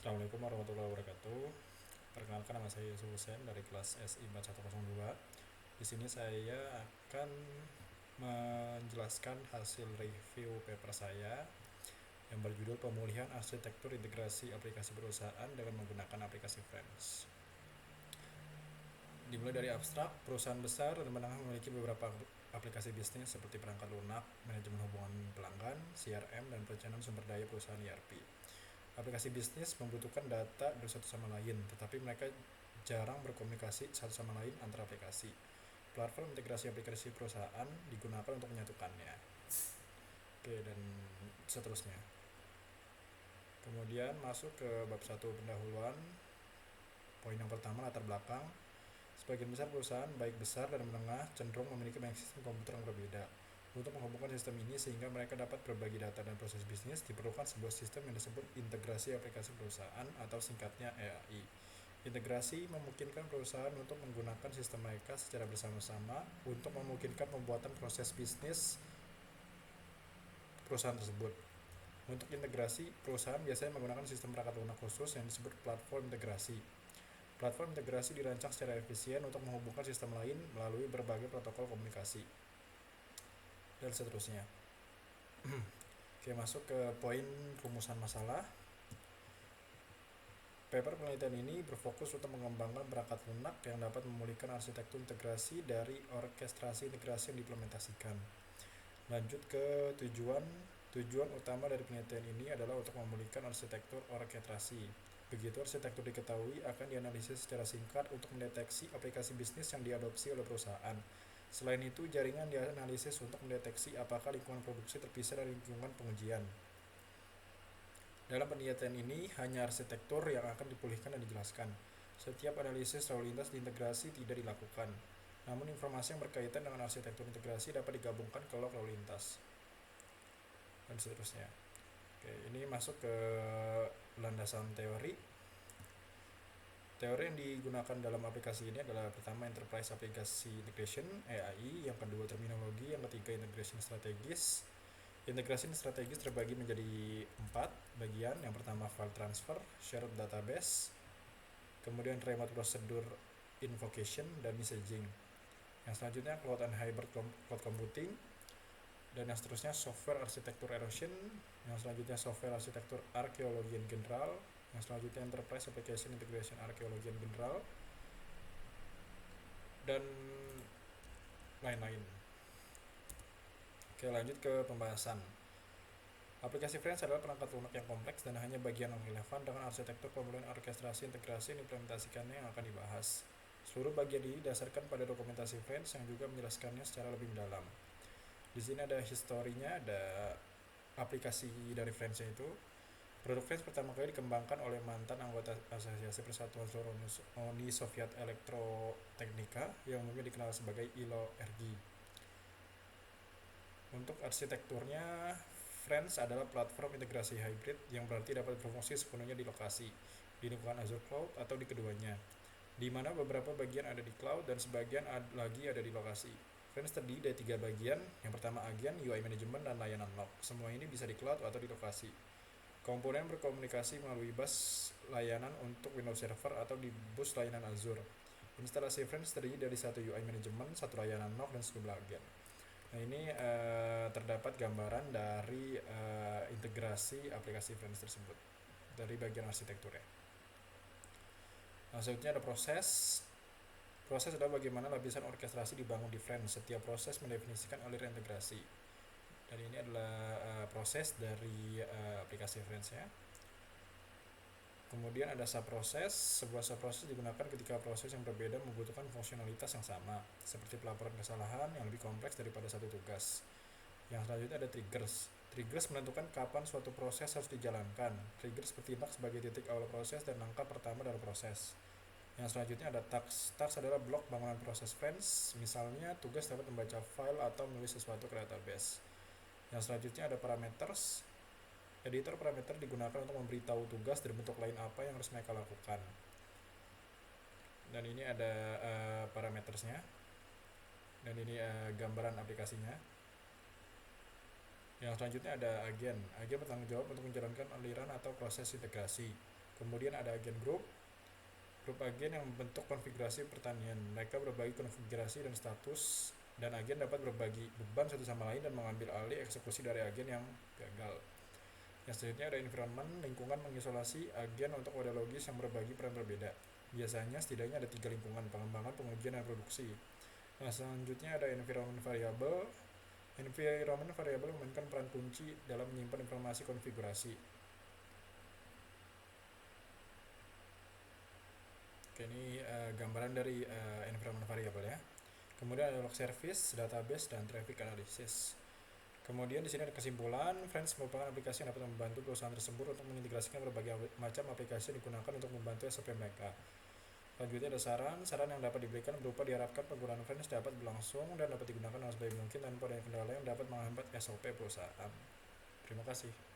Assalamualaikum warahmatullahi wabarakatuh. Perkenalkan, nama saya Yusuf Hussein dari kelas SI 4102. Di sini saya akan menjelaskan hasil review paper saya yang berjudul Pemulihan Arsitektur Integrasi Aplikasi Perusahaan dengan menggunakan aplikasi Friends. Dimulai dari abstrak, perusahaan besar dan menengah memiliki beberapa aplikasi bisnis seperti perangkat lunak, manajemen hubungan pelanggan, CRM, dan perencanaan sumber daya perusahaan ERP. Aplikasi bisnis membutuhkan data dari satu sama lain, tetapi mereka jarang berkomunikasi satu sama lain antar aplikasi. Platform integrasi aplikasi perusahaan digunakan untuk menyatukannya. Oke, dan seterusnya. Kemudian masuk ke bab 1 pendahuluan. Poin yang pertama, latar belakang. Sebagian besar perusahaan, baik besar dan menengah, cenderung memiliki banyak sistem komputer yang berbeda. Untuk menghubungkan sistem ini sehingga mereka dapat berbagi data dan proses bisnis, diperlukan sebuah sistem yang disebut integrasi aplikasi perusahaan atau singkatnya EAI. Integrasi memungkinkan perusahaan untuk menggunakan sistem mereka secara bersama-sama untuk memungkinkan pembuatan proses bisnis perusahaan tersebut. Untuk integrasi, perusahaan biasanya menggunakan sistem perangkat lunak khusus yang disebut platform integrasi. Platform integrasi dirancang secara efisien untuk menghubungkan sistem lain melalui berbagai protokol komunikasi. Dan seterusnya. Oke, masuk ke poin rumusan masalah. Paper penelitian ini berfokus untuk mengembangkan perangkat lunak yang dapat memulihkan arsitektur integrasi dari orkestrasi integrasi yang diimplementasikan. Lanjut ke tujuan. Tujuan utama dari penelitian ini adalah untuk memulihkan arsitektur orkestrasi. Begitu arsitektur diketahui, akan dianalisis secara singkat untuk mendeteksi aplikasi bisnis yang diadopsi oleh perusahaan. Selain itu, jaringan dianalisis untuk mendeteksi apakah lingkungan produksi terpisah dari lingkungan pengujian. Dalam penelitian ini, hanya arsitektur yang akan dipulihkan dan dijelaskan. Setiap analisis lalu lintas diintegrasi tidak dilakukan. Namun informasi yang berkaitan dengan arsitektur integrasi dapat digabungkan ke log lalu lintas. Dan seterusnya. Oke, ini masuk ke landasan teori. Teori yang digunakan dalam aplikasi ini adalah pertama Enterprise Application Integration (EAI), yang kedua terminologi, yang ketiga integration strategis. Integration strategis terbagi menjadi 4 bagian. Yang pertama file transfer, shared database, kemudian remote procedure invocation dan messaging. Yang selanjutnya cloud and hybrid cloud computing, dan yang seterusnya software architecture erosion, yang selanjutnya software architecture archaeology and general, yang selanjutnya enterprise application integration archaeology and general, dan lain-lain. Oke, lanjut ke pembahasan. Aplikasi Friends adalah perangkat lunak yang kompleks dan hanya bagian yang relevan dengan arsitektur pemulihan orkestrasi integrasi yang diimplementasikannya yang akan dibahas. Seluruh bagian ini didasarkan pada dokumentasi Friends yang juga menjelaskannya secara lebih mendalam. Di sini ada historinya, ada aplikasi dari Friends itu. Produk Friends pertama kali dikembangkan oleh mantan anggota Asosiasi Persatuan Seluruh Uni Soviet Elektrotechnika yang umumnya dikenal sebagai ILO-RG. Untuk arsitekturnya, Friends adalah platform integrasi hybrid yang berarti dapat berfungsi sepenuhnya di lokasi, di lingkungan Azure Cloud atau di keduanya, di mana beberapa bagian ada di cloud dan sebagian lagi ada di lokasi. Friends terdiri dari 3 bagian. Yang pertama agen, UI management, dan layanan log. Semua ini bisa di cloud atau di lokasi. Komponen berkomunikasi melalui bus layanan untuk Windows Server atau di bus layanan Azure. Instalasi Friends terdiri dari 1 UI management, 1 layanan log, dan sejumlah agen. Nah, ini terdapat gambaran dari integrasi aplikasi Friends tersebut dari bagian arsitekturnya. Nah, selanjutnya ada proses. Proses adalah bagaimana lapisan orkestrasi dibangun di Friends. Setiap proses mendefinisikan aliran integrasi. Dan ini adalah proses dari aplikasi Friends ya. Kemudian ada subproses. Sebuah subproses digunakan ketika proses yang berbeda membutuhkan fungsionalitas yang sama, seperti pelaporan kesalahan yang lebih kompleks daripada satu tugas. Yang selanjutnya ada triggers. Triggers menentukan kapan suatu proses harus dijalankan. Triggers bertindak sebagai titik awal proses dan langkah pertama dalam proses. Yang selanjutnya ada tasks. Tasks adalah blok bangunan proses Friends. Misalnya, tugas dapat membaca file atau menulis sesuatu ke database. Yang selanjutnya ada parameters. Editor parameter digunakan untuk memberitahu tugas dan bentuk lain apa yang harus mereka lakukan. Dan ini ada parametersnya. Dan ini gambaran aplikasinya. Yang selanjutnya ada agen. Agen bertanggung jawab untuk menjalankan aliran atau proses integrasi. Kemudian ada agen grup agen yang membentuk konfigurasi pertanian. Mereka berbagi konfigurasi dan status, dan agen dapat berbagi beban satu sama lain dan mengambil alih eksekusi dari agen yang gagal. Yang selanjutnya ada environment, lingkungan mengisolasi agen untuk wadah logis yang berbagi peran berbeda. Biasanya setidaknya ada 3 lingkungan: pengembangan, pengujian, dan produksi. Nah, selanjutnya ada environment variable. Environment variable memainkan peran kunci dalam menyimpan informasi konfigurasi. Oke, ini gambaran dari environment variable ya. Kemudian ada log service, database, dan traffic analysis. Kemudian di sini ada kesimpulan, Friends merupakan aplikasi yang dapat membantu perusahaan tersebut untuk mengintegrasikan berbagai macam aplikasi yang digunakan untuk membantu SOP mereka. Selanjutnya ada saran yang dapat diberikan berupa diharapkan penggunaan Friends dapat berlangsung dan dapat digunakan dengan sebaik mungkin tanpa adanya kendala yang dapat menghambat SOP perusahaan. Terima kasih.